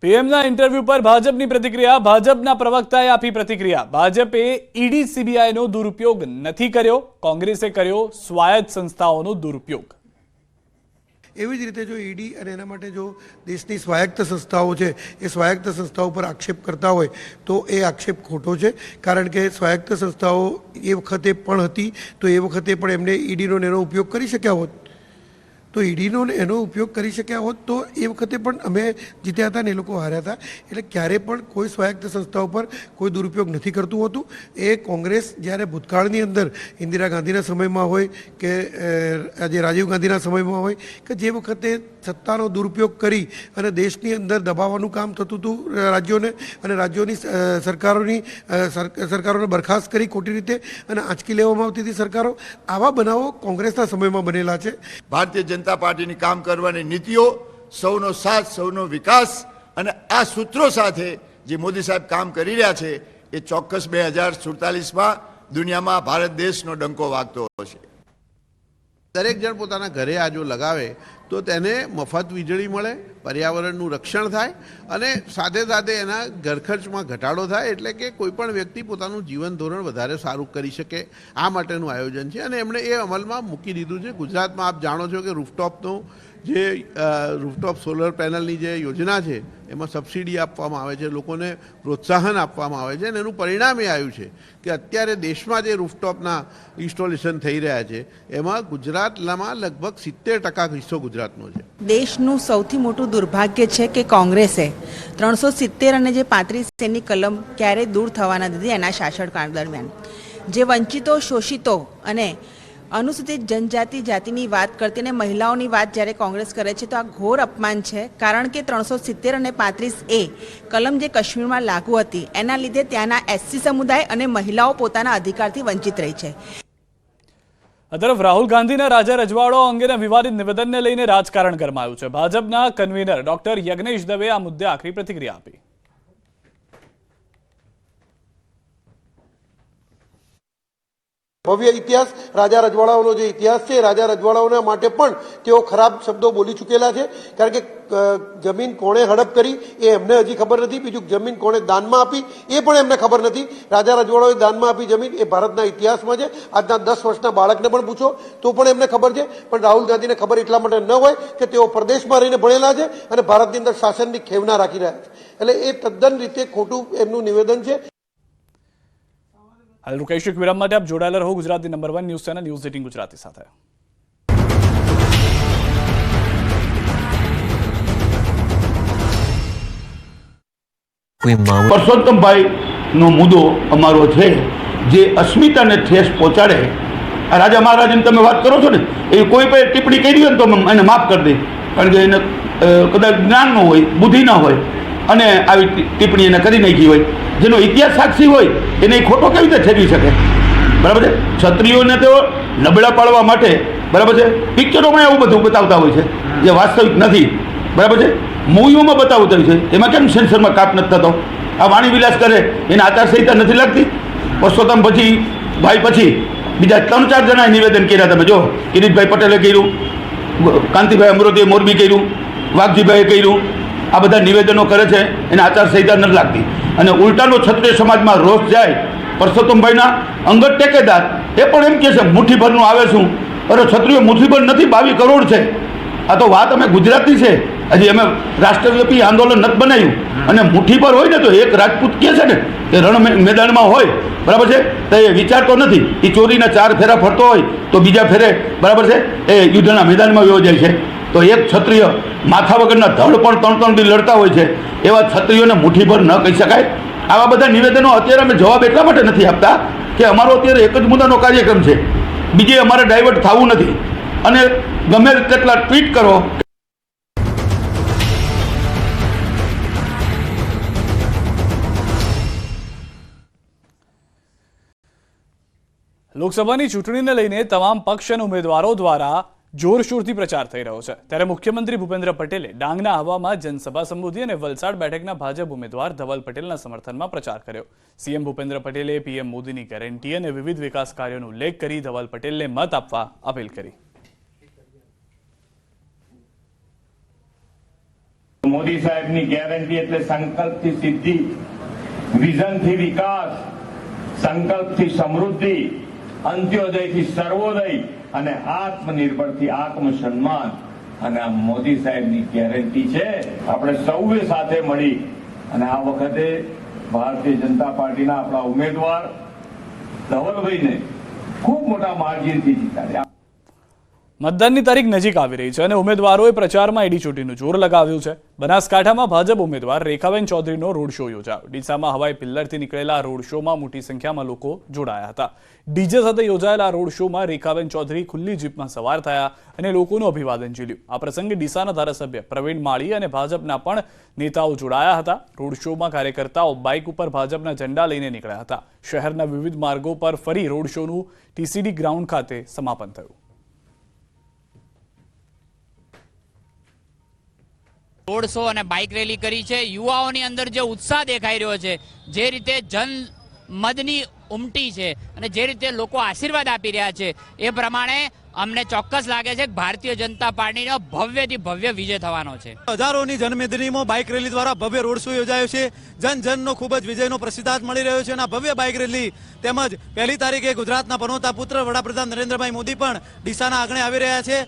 પીએમના interview પર ભાજપની પ્રતિક્રિયા. ભાજપના પ્રવક્તાએ આપી પ્રતિક્રિયા. ભાજપે ઈડી સીબીઆઈનો દુરુપયોગ નથી કર્યો, કોંગ્રેસે કર્યો સ્વાયત્ત સંસ્થાઓનો દુરુપયોગ. એવી જ રીતે જો ઈડી અને એના માટે જો દેશની સ્વાયત્ત સંસ્થાઓ છે એ સ્વાયત્ત સંસ્થાઓ પર આક્ષેપ કરતા હોય તો એ આક્ષેપ ખોટો છે, કારણ કે સ્વાયત્ત સંસ્થાઓ એ વખતે પણ હતી તો એ વખતે પણ એમને ઈડીનો એનો ઉપયોગ કરી શક્યા હોત, તો ઈડીનો એનો ઉપયોગ કરી શક્યા હોત તો એ વખતે પણ અમે જીત્યા હતા ને એ લોકો હાર્યા હતા. એટલે ક્યારે પણ કોઈ સ્વાયત્ત સંસ્થાઓ પર કોઈ દુરુપયોગ નથી કરતું હોતું. એ કોંગ્રેસ જ્યારે ભૂતકાળની અંદર ઇન્દિરા ગાંધીના સમયમાં હોય કે આજે રાજીવ ગાંધીના સમયમાં હોય કે જે વખતે સત્તાનો દુરુપયોગ કરી અને દેશની અંદર દબાવવાનું કામ થતું હતું રાજ્યોને, અને રાજ્યોની સરકારોને બરખાસ્ત કરી ખોટી રીતે અને આંચકી લેવામાં આવતી હતી સરકારો, આવા બનાવો કોંગ્રેસના સમયમાં બનેલા છે. ભારતીય જનતા પાર્ટીની કામ કરવાની નીતિઓ, સૌનો સાથ, સૌનો વિકાસ અને આ સૂત્રો સાથે જે મોદી સાહેબ કામ કરી રહ્યા છે એ ચોક્કસ 2047માં દુનિયામાં ભારત દેશનો ડંકો વાગતો હશે. દરેક જણ પોતાના ઘરે આ જો લગાવે તો તેને મફત વીજળી મળે, પર્યાવરણનું રક્ષણ થાય અને સાથે સાથે એના ઘરખર્ચમાં ઘટાડો થાય, એટલે કે કોઈપણ વ્યક્તિ પોતાનું જીવન ધોરણ વધારે સારું કરી શકે આ માટેનું આયોજન છે અને એમણે એ અમલમાં મૂકી દીધું છે. ગુજરાતમાં આપ જાણો છો કે રૂફટોપ સોલર પેનલની જે યોજના છે એમાં સબસિડી આપવામાં આવે છે, લોકોને પ્રોત્સાહન આપવામાં આવે છે અને એનું પરિણામ એ આવ્યું છે કે અત્યારે દેશમાં જે રૂફટોપના ઇન્સ્ટોલેશન થઈ રહ્યા છે એમાં ગુજરાતમાં લગભગ 70% હિસ્સો ગુજરાતનો છે. દેશનું સૌથી મોટું દુર્ભાગ્ય છે કે કોંગ્રેસે 370 અને જે 35Aની કલમ ક્યારેય દૂર થવા ન દીધી એના શાસનકાળ દરમિયાન. જે વંચિતો, શોષિતો અને અનુસૂચિત જનજાતિ જાતિની વાત કરતી અને મહિલાઓની વાત જ્યારે કોંગ્રેસ કરે છે તો આ ઘોર અપમાન છે, કારણ કે 370 અને 35A કલમ જે કાશ્મીરમાં લાગુ હતી એના લીધે ત્યાંના એસસી સમુદાય અને મહિલાઓ પોતાના અધિકારથી વંચિત રહી છે. આ તરફ રાહુલ ગાંધીના રાજા રજવાડો અંગેના વિવાદિત નિવેદનને લઈને રાજકારણ ગરમાયું છે. ભાજપના કન્વીનર ડોક્ટર યજ્ઞેશ દવે આ મુદ્દે આખરી પ્રતિક્રિયા આપી. ભવ્ય ઇતિહાસ, રાજા રજવાડાઓનો જે ઇતિહાસ છે, રાજા રજવાડાઓના માટે પણ તેઓ ખરાબ શબ્દો બોલી ચૂકેલા છે, કારણ કે જમીન કોણે હડપ કરી એ એમને હજી ખબર નથી, બીજું જમીન કોણે દાનમાં આપી એ પણ એમને ખબર નથી. રાજા રજવાડાઓએ દાનમાં આપી જમીન એ ભારતના ઇતિહાસમાં છે. આજના 10 વર્ષના બાળકને પણ પૂછો તો પણ એમને ખબર છે, પણ રાહુલ ગાંધીને ખબર એટલા માટે ન હોય કે તેઓ પ્રદેશમાં રહીને ભણેલા છે અને ભારતની અંદર શાસનની ખેવના રાખી રહ્યા છે. એટલે એ તદ્દન રીતે ખોટું એમનું નિવેદન છે. હાલ રૂકેશ વિરામ માટે આપ જોડાયેલા રહો ગુજરાતની number 1 news channel news 18 Gujarati સાથે. પરસોત્તમભાઈ નો મુદ્દો અમારો છે જે અસ્મિતાને ઠેસ પહોંચાડે. આ રાજા મહારાજાની તમે વાત કરો છો ને, એ કોઈ પણ ટિપ્પણી કરી હોય ને તો એને માફ કરી દે, કારણ કે એને કદાચ જ્ઞાન ન હોય, બુદ્ધિ ન હોય અને આવી ટિપ્પણી એને કરી નાખી હોય. જેનો ઇતિહાસ સાક્ષી હોય એને ખોટો કેવી રીતે ઠેરવી શકે? બરાબર છે. ક્ષત્રિયોને તો નબળા પાડવા માટે, બરાબર છે, પિક્ચરોમાં એવું બધું બતાવતા હોય છે જે વાસ્તવિક નથી. બરાબર છે. મૂવીઓમાં બતાવતા હોય છે, એમાં કેમ સેન્સરમાં કાપ નથી થતો? આ વાણી વિલાસ કરે એને આચારસંહિતા નથી લાગતી? પરસોત્તમ પછી ભાઈ પછી બીજા 3-4 જણાએ નિવેદન કર્યા. તમે જો, કિરીટભાઈ પટેલે કર્યું, કાંતિભાઈ અમરોતીએ મોરબી કર્યું, વાઘજીભાઈએ કર્યું. આ બધા નિવેદનો કરે છે એને આચારસંહિતા નથી લાગતી અને ઉલટાનો ક્ષત્રિય સમાજમાં રોષ જાય. પરસોત્તમભાઈના અંગત ટેકેદાર એ પણ એમ કહે છે મુઠ્ઠીભરનું આવે શું? અરે ક્ષત્રિયો મુઠ્ઠીભર નથી, 22 કરોડ છે. આ તો વાત અમે ગુજરાતની છે, હજી અમે રાષ્ટ્રવ્યાપી આંદોલન નથી બનાવ્યું. અને મુઠ્ઠીભર હોય ને તો એક રાજપૂત કહે છે ને કે રણ મેદાનમાં હોય, બરાબર છે, તો એ વિચારતો નથી. એ ચોરીના 4 ફેરા ફરતો હોય તો બીજા ફેરે, બરાબર છે, એ યુદ્ધના મેદાનમાં વયો જાય છે. તો એક ક્ષત્રિય માથા વગરના ધડ પણ 3-3 દી લડતા હોય છે, એવા ક્ષત્રિયોને મુઠ્ઠીભર ન કહી શકાય. આવા બધા નિવેદનો અત્યારે અમે જવાબ એટલા માટે નથી આપતા કે અમારો અત્યારે એક જ મુદ્દાનો કાર્યક્રમ છે, બીજે અમારે ડાયવર્ટ થવું નથી. અને ગમે તેટલા ટ્વીટ કરો. લોકસભાની ચૂંટણીને લઈને તમામ પક્ષ અને ઉમેદવારો દ્વારા જોરશોરથી પ્રચાર થઈ રહ્યો છે. ત્યારે મુખ્યમંત્રી ભૂપેન્દ્ર પટેલે ડાંગના આહવામાં જનસભા સંબોધી અને વલસાડ બેઠકના ભાજપ ઉમેદવાર ધવલ પટેલના સમર્થનમાં પ્રચાર કર્યો. સીએમ ભૂપેન્દ્ર પટેલે પીએમ મોદીની ગેરંટી અને વિવિધ વિકાસ કાર્યોનો ઉલ્લેખ કરી ધવલ પટેલને મત આપવા અપીલ કરી. મોદી સાહેબની ગેરંટી એટલે સંકલ્પથી સિદ્ધિ, વિઝનથી વિકાસ, સંકલ્પથી સમૃદ્ધિ, અંત્યોદયથી સર્વોદય અને આત્મનિર્ભરથી આત્મસન્માન. અને આ મોદી સાહેબની ગેરંટી છે. આપણે સૌએ સાથે મળી અને આ વખતે ભારતીય જનતા પાર્ટીના આપણા ઉમેદવાર ધવલભાઈને ખૂબ મોટા માર્જિનથી જીતાડ્યા. મતદાનની તારીખ નજીક આવી રહી છે અને ઉમેદવારોએ પ્રચારમાં એડીચોટીનું જોર લગાવ્યું છે. બનાસકાંઠામાં ભાજપ ઉમેદવાર રેખાબેન ચૌધરીનો રોડ શો યોજાયો. ડીસામાં હવાઈ પિલ્લરથી નીકળેલા રોડ શોમાં મોટી સંખ્યામાં લોકો જોડાયા હતા. ડીજે સાથે યોજાયેલા રોડ શોમાં રેખાબેન ચૌધરી ખુલ્લી જીપમાં સવાર થયા અને લોકોનું અભિવાદન ઝીલ્યું. આ પ્રસંગે ડીસાના ધારાસભ્ય પ્રવીણ માળી અને ભાજપના પણ નેતાઓ જોડાયા હતા. રોડ શોમાં કાર્યકર્તાઓ બાઇક ઉપર ભાજપના ઝંડા લઈને નીકળ્યા હતા. શહેરના વિવિધ માર્ગો પર ફરી રોડ શોનું ટીસીડી ગ્રાઉન્ડ ખાતે સમાપન થયું. રોડ શો અને બાઇક રેલી કરી છે. યુવાઓની અંદર જે ઉત્સાહ દેખાઈ રહ્યો છે, જે રીતે જનમતની ઉમટી છે અને જે રીતે લોકો આશીર્વાદ આપી રહ્યા છે, એ પ્રમાણે અમને ચોક્કસ લાગે છે કે ભારતીય જનતા પાર્ટીનો ભવ્યથી ભવ્ય વિજય થવાનો છે. હજારોની જનમેદનીમાં બાઇક રેલી દ્વારા ભવ્ય રોડ શો યોજાયો છે. જનનો ખૂબ જ વિજયનો પ્રતિસાદ મળી રહ્યો છે અને આ ભવ્ય બાઇક રેલી તેમજ 1 તારીખે ગુજરાતના પનોતા પુત્ર વડાપ્રધાન નરેન્દ્રભાઈ મોદી પણ ડીસાના આંગણે આવી રહ્યા છે.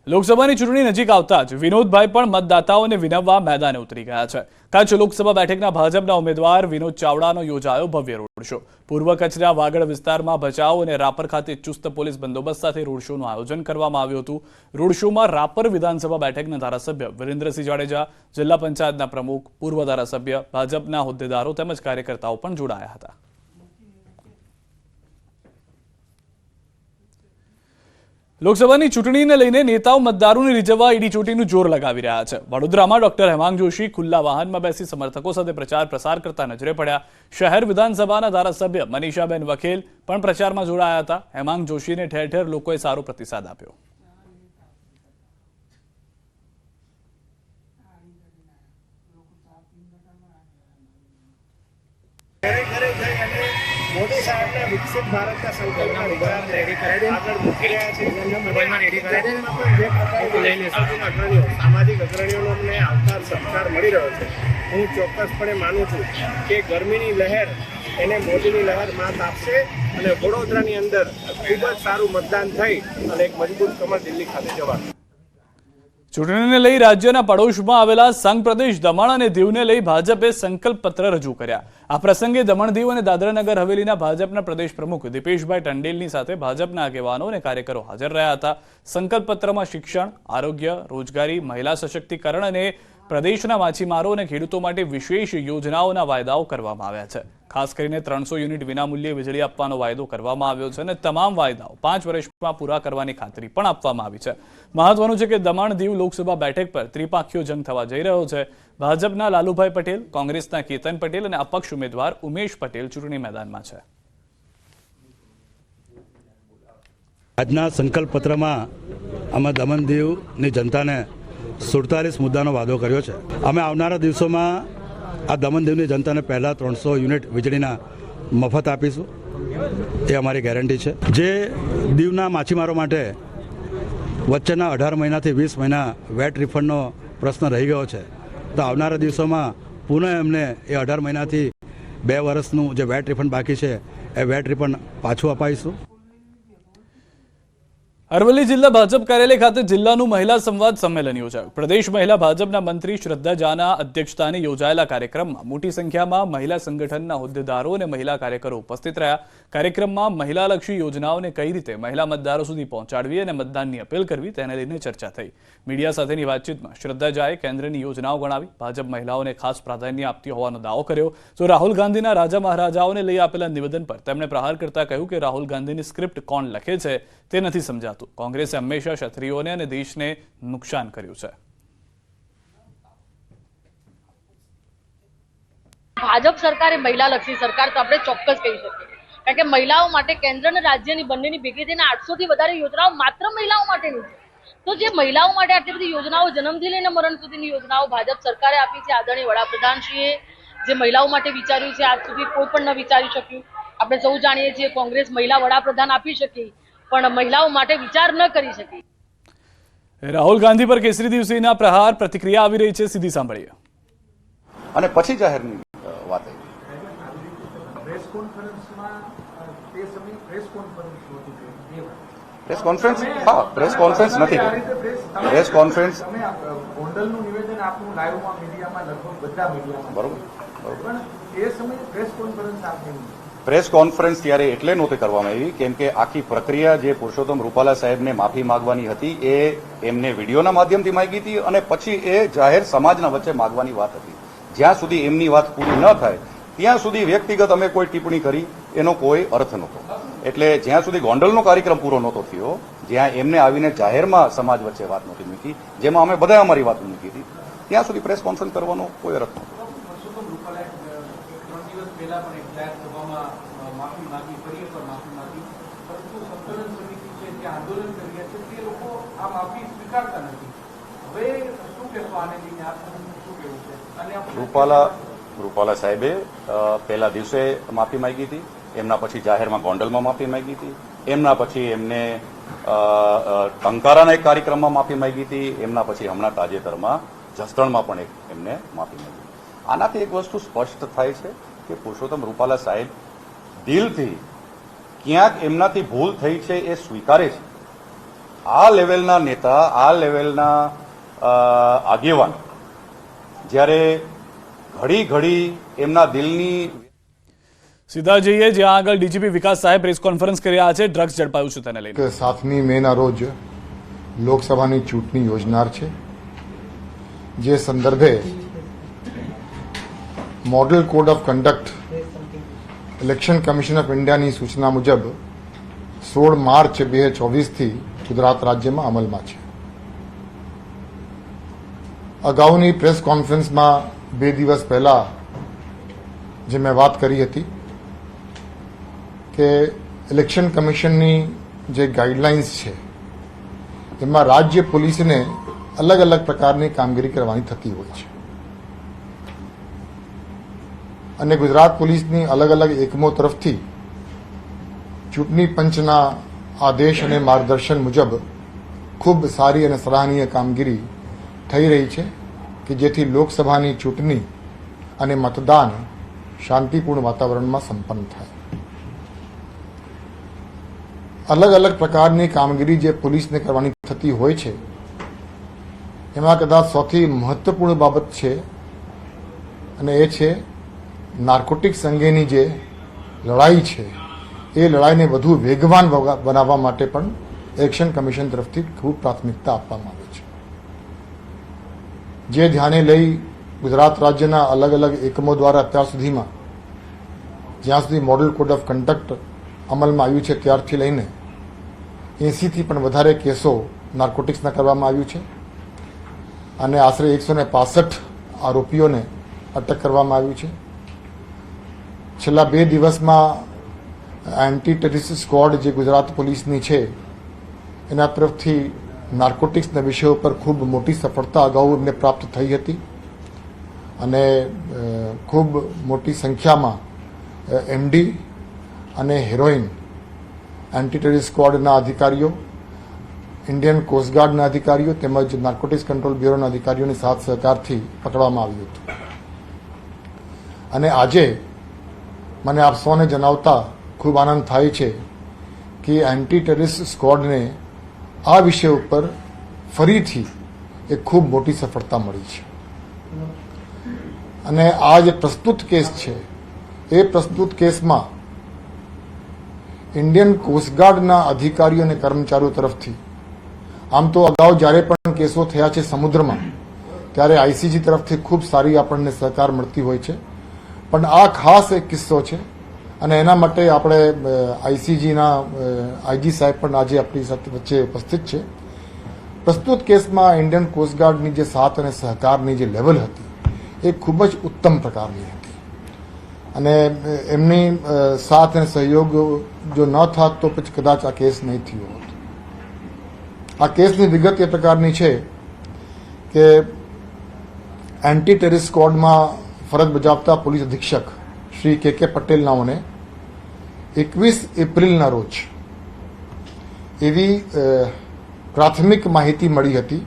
લોકસભાની ચૂંટણી નજીક આવતા જ વિનોદભાઈ પણ મતદાતાઓને વિનવવા મેદાને ઉતરી ગયા છે. કચ્છ લોકસભા બેઠકના ભાજપના ઉમેદવાર વિનોદ ચાવડાનો યોજાયો ભવ્ય રોડ શો. પૂર્વ કચ્છના વાગડ વિસ્તારમાં ભચાઉ અને રાપર ખાતે ચુસ્ત પોલીસ બંદોબસ્ત સાથે રોડ શોનું આયોજન કરવામાં આવ્યું હતું. રોડ શોમાં રાપર વિધાનસભા બેઠકના ધારાસભ્ય વિરેન્દ્રસિંહ જાડેજા, જિલ્લા પંચાયતના પ્રમુખ, પૂર્વ ધારાસભ્ય, ભાજપના હોદ્દેદારો તેમજ કાર્યકર્તાઓ પણ જોડાયા હતા. લોકસભાની ચૂંટણીને લઈને નેતાઓ મતદારોને રીઝવવા એડીચોટીનું જોર લગાવી રહ્યા છે. વડોદરામાં ડોક્ટર હેમાંગ જોશી ખુલ્લા વાહનમાં બેસી સમર્થકો સાથે પ્રચાર પ્રસાર કરતા નજરે પડ્યા. શહેર વિધાનસભાના ધારાસભ્ય મનીષાબેન વકીલ પણ પ્રચારમાં જોડાયા હતા. હેમાંગ જોશીને ઠેર ઠેર લોકોએ સારો પ્રતિસાદ આપ્યો. મોદી સાહેબના વિકસિત ભારતના સંકલ્પના વિચારને આગળ મૂકી રહ્યા છે. સામાજિક અગ્રણીઓનો અમને આવકાર સત્કાર મળી રહ્યો છે. હું ચોક્કસપણે માનું છું કે ગરમીની લહેર એને મોદીની લહેર માત આપશે અને વડોદરાની અંદર ખૂબ જ સારું મતદાન થઈ અને એક મજબૂત કમર દિલ્હી ખાતે જવાનું. ચૂંટણીને લઈ રાજ્યના પડોશમાં આવેલા સંઘ પ્રદેશ દમણ અને દીવને લઈ ભાજપે સંકલ્પ પત્ર રજૂ કર્યા. આ પ્રસંગે દમણ દીવ અને દાદરાનગર હવેલીના ભાજપના પ્રદેશ પ્રમુખ દીપેશભાઈ ટંડેલની સાથે ભાજપના આગેવાનો અને કાર્યકરો હાજર રહ્યા હતા. સંકલ્પ પત્રમાં શિક્ષણ, આરોગ્ય, રોજગારી, મહિલા સશક્તિકરણ અને પ્રદેશના માછીમારો અને ખેડૂતો માટે વિશેષ યોજનાઓના વાયદાઓ કરવામાં આવ્યા છે. ખાસ કરીને 300 યુનિટ વિનામૂલ્યે વીજળી આપવાનો વાયદો કરવામાં આવ્યો છે અને તમામ વાયદાઓ 5 વર્ષમાં પૂરા કરવાની ખાતરી પણ આપવામાં આવી છે. મહત્વનું છે કે દમણ દીવ લોકસભા બેઠક પર ત્રિપાખીયો જંગ થવા જઈ રહ્યો છે. ભાજપના લાલુભાઈ પટેલ, કોંગ્રેસના કેતન પટેલ અને અપક્ષ ઉમેદવાર ઉમેશ પટેલ ચૂંટણી મેદાનમાં છે. આજના સંકલ્પ પત્રમાં અમે દમણ દીવની જનતાને 47 મુદ્દાનો વાદો કર્યો છે. અમે આવનારા દિવસોમાં આ દમણ દીવની જનતાને પહેલાં 300 યુનિટ વીજળીના મફત આપીશું, એ અમારી ગેરંટી છે. જે દીવના માછીમારો માટે વચ્ચેના 18 મહિનાથી 20 મહિના વેટ રિફંડનો પ્રશ્ન રહી ગયો છે, તો આવનારા દિવસોમાં પુનઃ એમને એ 18 મહિનાથી 2 વર્ષનું જે વેટ રિફંડ બાકી છે એ વેટ રિફંડ પાછું અપાઈશું. અરવલ્લી જિલ્લા ભાજપ કાર્યાલય ખાતે જિલ્લાનું મહિલા સંવાદ સંમેલન યોજાયું. પ્રદેશ મહિલા ભાજપના મંત્રી શ્રદ્ધા જાના અધ્યક્ષસ્થાને યોજાયેલા કાર્યક્રમમાં મોટી સંખ્યામાં મહિલા સંગઠનના હોદ્દેદારો અને મહિલા કાર્યકરો ઉપસ્થિત રહ્યા. કાર્યક્રમમાં મહિલાલક્ષી યોજનાઓને કઈ રીતે મહિલા મતદારો સુધી પહોંચાડવી અને મતદાનની અપીલ કરવી તેને લઈને ચર્ચા થઈ. મીડિયા સાથેની વાતચીતમાં શ્રદ્ધા જાએ કેન્દ્રની યોજનાઓ ગણાવી. ભાજપ મહિલાઓને ખાસ પ્રાધાન્ય આપતી હોવાનો દાવો કર્યો. તો રાહુલ ગાંધીના રાજા મહારાજાઓને લઈ આપેલા નિવેદન પર તેમણે પ્રહાર કરતા કહ્યું કે રાહુલ ગાંધીની સ્ક્રિપ્ટ કોણ લખે છે તે નથી સમજાતું. કોંગ્રેસે હંમેશા ક્ષત્રિયોને અને દેશને નુકસાન કર્યું છે. ભાજપ સરકાર એ મહિલાલક્ષી સરકાર તો આપણે ચોક્કસ કહી શકીએ, કારણ કે મહિલાઓ માટે કેન્દ્ર અને રાજ્યની બંનેની ભેગી થઈને 800 થી વધારે યોજનાઓ માત્ર મહિલાઓ માટેની છે. તો જે મહિલાઓ માટે આટલી બધી યોજનાઓ જન્મથી લઈને મરણ સુધીની યોજનાઓ ભાજપ સરકારે આપી છે. આદરણીય વડાપ્રધાનશ્રીએ જે મહિલાઓ માટે વિચાર્યું છે આજ સુધી કોઈ પણ ન વિચારી શક્યું. આપણે સૌ જાણીએ છીએ કોંગ્રેસ મહિલા વડાપ્રધાન આપી શકી પણ મહિલાઓ માટે વિચાર ન કરી શકી. રાહુલ ગાંધી પર કેસરી દિવસીના પ્રહાર, પ્રતિક્રિયા આવી રહી છે, સીધી સાંભળીએ. અને પછી જાહેરની વાત આવી. પ્રેસ કોન્ફરન્સ હા, પ્રેસ કોન્ફરન્સ નથી કરી. પ્રેસ કોન્ફરન્સ બરોબર. પ્રેસ કોન્ફરન્સ ત્યારે એટલે નહોતી કરવામાં આવી કેમ કે આખી પ્રક્રિયા જે પુરુષોત્તમ રૂપાલા સાહેબને માફી માંગવાની હતી એ એમને વિડીયોના માધ્યમથી માંગી હતી અને પછી એ જાહેર સમાજના વચ્ચે માંગવાની વાત હતી. જ્યાં સુધી એમની વાત પૂરી ન થાય ત્યાં સુધી વ્યક્તિગત અમે કોઈ ટિપ્પણી કરી એનો કોઈ અર્થ નહોતો. એટલે જ્યાં સુધી ગોંડલનો કાર્યક્રમ પૂરો નહોતો થયો, જ્યાં એમને આવીને જાહેરમાં સમાજ વચ્ચે વાત નહોતી મૂકી, જેમાં અમે બધા અમારી વાત મૂકી હતી, ત્યાં સુધી પ્રેસ કોન્ફરન્સ કરવાનો કોઈ અર્થ નહોતો. રૂપાલા સાહેબે પહેલા દિવસે માફી માંગી હતી, એમના પછી જાહેરમાં ગોંડલમાં માફી માંગી હતી, એમના પછી એમને ટંકારાના એક કાર્યક્રમમાં માફી માંગી હતી, એમના પછી હમણાં તાજેતરમાં જસદણમાં પણ એમને માફી માંગી. આનાથી એક વસ્તુ સ્પષ્ટ થાય છે કે પુરુષોત્તમ રૂપાલા સાહેબ દિલથી ક્યાંક એમનાથી ભૂલ થઈ છે એ સ્વીકારે છે. આ લેવલના નેતા, આ લેવલના આગેવાન જ્યારે ઘડી ઘડી એમના દિલની સીધા જઈએ જ્યાં આગળ ડીજીપી વિકાસ સાહેબ પ્રેસ કોન્ફરન્સ કરી રહ્યા છે. ડ્રગ્સ ઝડપાયું છે તેને લઈને 7મી મેના રોજ લોકસભાની ચૂંટણી યોજનાર છે. જે સંદર્ભે model code of conduct election commission of ઇન્ડિયાની સૂચના મુજબ 16 માર્ચ 2024થી ગુજરાત રાજ્યમાં અમલમાં છે. અગાઉની પ્રેસ કોન્ફરન્સમાં 2 દિવસ પહેલા જે મેં વાત કરી હતી કે ઇલેક્શન કમિશનની જે ગાઈડલાઇન્સ છે એમાં રાજ્ય પોલીસને અલગ અલગ પ્રકારની કામગીરી કરવાની થતી હોય છે અને ગુજરાત પોલીસની અલગ અલગ એકમો તરફથી ચૂંટણી પંચના આદેશ અને માર્ગદર્શન મુજબ ખૂબ સારી અને સરાહનીય કામગીરી થઈ રહી છે કે જેથી લોકસભાની ચૂંટણી અને મતદાન શાંતિપૂર્ણ વાતાવરણમાં સંપન્ન થાય. અલગ અલગ પ્રકારની કામગીરી જે પોલીસને કરવાની થતી હોય છે એમાં કદાચ સૌથી મહત્વપૂર્ણ બાબત છે અને એ છે નાર્કોટિક્સ અંગેની જે લડાઈ છે એ લડાઈને વધુ વેગવાન બનાવવા માટે પણ ઇલેક્શન કમિશન તરફથી ખૂબ પ્રાથમિકતા આપવામાં આવે છે. જે ધ્યાને લઈ ગુજરાત રાજ્યના અલગ અલગ એકમો દ્વારા અત્યાર સુધીમાં જ્યાં સુધી મોડેલ કોડ ઓફ કન્ડક્ટ અમલમાં આવ્યું છે ત્યારથી લઈને 80થી પણ વધારે કેસો નાર્કોટિક્સના કરવામાં આવ્યું છે અને આશરે 165 આરોપીઓને અટક કરવામાં આવ્યું છે. છેલ્લા 2 દિવસમાં એન્ટી ટેરરિસ્ટ સ્ક્વોડ જે ગુજરાત પોલીસની છે એના તરફથી નાર્કોટિક્સના વિષયો પર ખૂબ મોટી સફળતા અગાઉ એમને પ્રાપ્ત થઈ હતી અને ખૂબ મોટી સંખ્યામાં એમડી અને હેરોઇન એન્ટી ટેરરિસ્ટ સ્ક્વોડના અધિકારીઓ, ઇન્ડિયન કોસ્ટગાર્ડના અધિકારીઓ તેમજ નાર્કોટિક્સ કંટ્રોલ બ્યુરોના અધિકારીઓની સાથ સહકારથી પકડવામાં આવ્યું હતું. અને આજે મને આપ સૌને જણાવતા ખૂબ આનંદ થાય છે કે એન્ટી ટેરરિસ્ટ સ્ક્વોડને આ વિષય ઉપર ફરીથી એક ખૂબ મોટી સફળતા મળી છે અને આ જે પ્રસ્તુત કેસ છે એ પ્રસ્તુત કેસમાં ઇન્ડિયન કોસ્ટગાર્ડના અધિકારીઓ અને કર્મચારીઓ તરફથી આમ તો અગાઉ જ્યારે પણ કેસો થયા છે સમુદ્રમાં ત્યારે આઈસીજી તરફથી ખૂબ સારી આપણને સહકાર મળતી હોય છે, પણ આ ખાસ એક કિસ્સો છે અને એના માટે આપણે આઈસીજીના આઈજી સાહેબ પણ આજે આપણી સાથે વચ્ચે ઉપસ્થિત છે. પ્રસ્તુત કેસમાં ઇન્ડિયન કોસ્ટગાર્ડની જે સાથ અને સહકારની જે લેવલ હતી એ ખૂબ જ ઉત્તમ પ્રકારની હતી અને એમની સાથ અને સહયોગ જો ન થાત તો પછી કદાચ આ કેસ નહીં થયો હોત. આ કેસની વિગત એ પ્રકારની છે કે એન્ટી ટેરરિસ્ટ સ્ક્વોડમાં ફરજ બજાવતા પોલીસ અધિક્ષક શ્રી કે પટેલ નાઓને 21 એપ્રિલના રોજ એવી પ્રાથમિક માહિતી મળી હતી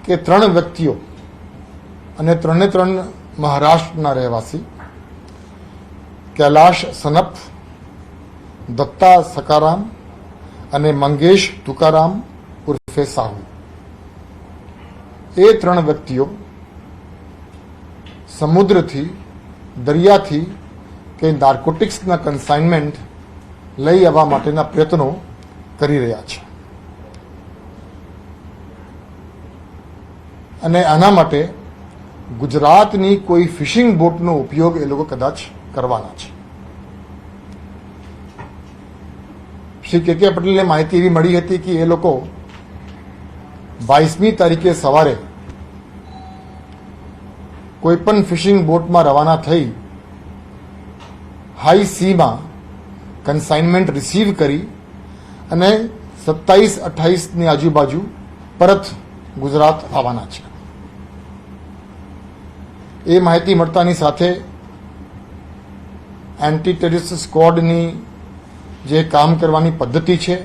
કે 3 વ્યક્તિઓ અને 3 મહારાષ્ટ્રના રહેવાસી કૈલાશ સનપ, દત્તા સકારામ અને મંગેશ તુકારામ ઉર્ફે સાહુ, એ 3 વ્યક્તિઓ સમુદ્રથી, દરિયાથી કે નાર્કોટિક્સના કન્સાઇનમેન્ટ લઈ આવવા માટેના પ્રયત્નો કરી રહ્યા છે અને આના માટે ગુજરાતની કોઈ ફિશિંગ બોટનો ઉપયોગ એ લોકો કદાચ કરવાના છે. શ્રી કે પટેલને માહિતી એવી મળી હતી કે એ લોકો 22મી તારીખે સવારે કોઈ પણ ફિશિંગ બોટમાં રવાના થઈ હાઈ સીમાં કન્સાઇનમેન્ટ રિસીવ કરી અને 27-28ની આજુબાજુ પરત ગુજરાત આવવાના છે. એ માહિતી મળતાની સાથે એન્ટી ટેરરિસ્ટ સ્ક્વોડની જે કામ કરવાની પદ્ધતિ છે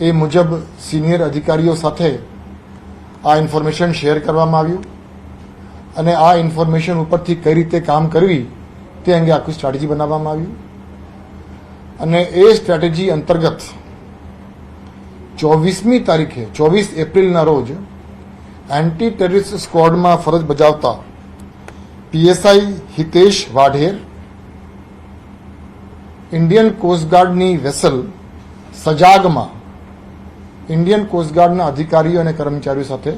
એ મુજબ સિનિયર અધિકારીઓ સાથે આ ઇન્ફોર્મેશન શેર કરવામાં આવ્યું અને આ ઇન્ફોર્મેશન ઉપરથી કઈ રીતે કામ કરવી તે અંગે આખું સ્ટ્રેટેજી બનાવવામાં આવ્યું અને એ સ્ટ્રેટેજી અંતર્ગત 24મી તારીખે 24 એપ્રિલના રોજ એન્ટી ટેરરિસ્ટ સ્ક્વોડમાં ફરજ બજાવતા પીએસઆઈ હિતેશ વાઢેર, ઇન્ડિયન કોસ્ટગાર્ડની વેસલ સજાગમાં ઇન્ડિયન કોસ્ટગાર્ડના અધિકારીઓ અને કર્મચારીઓ સાથે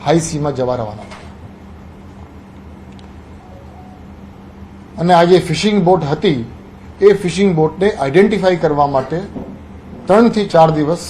હાઈ સીમાં જવા રવાના થયા અને આ જે ફિશિંગ બોટ હતી એ ફિશિંગ બોટને આઈડેન્ટિફાઈ કરવા માટે 3 થી 4 દિવસ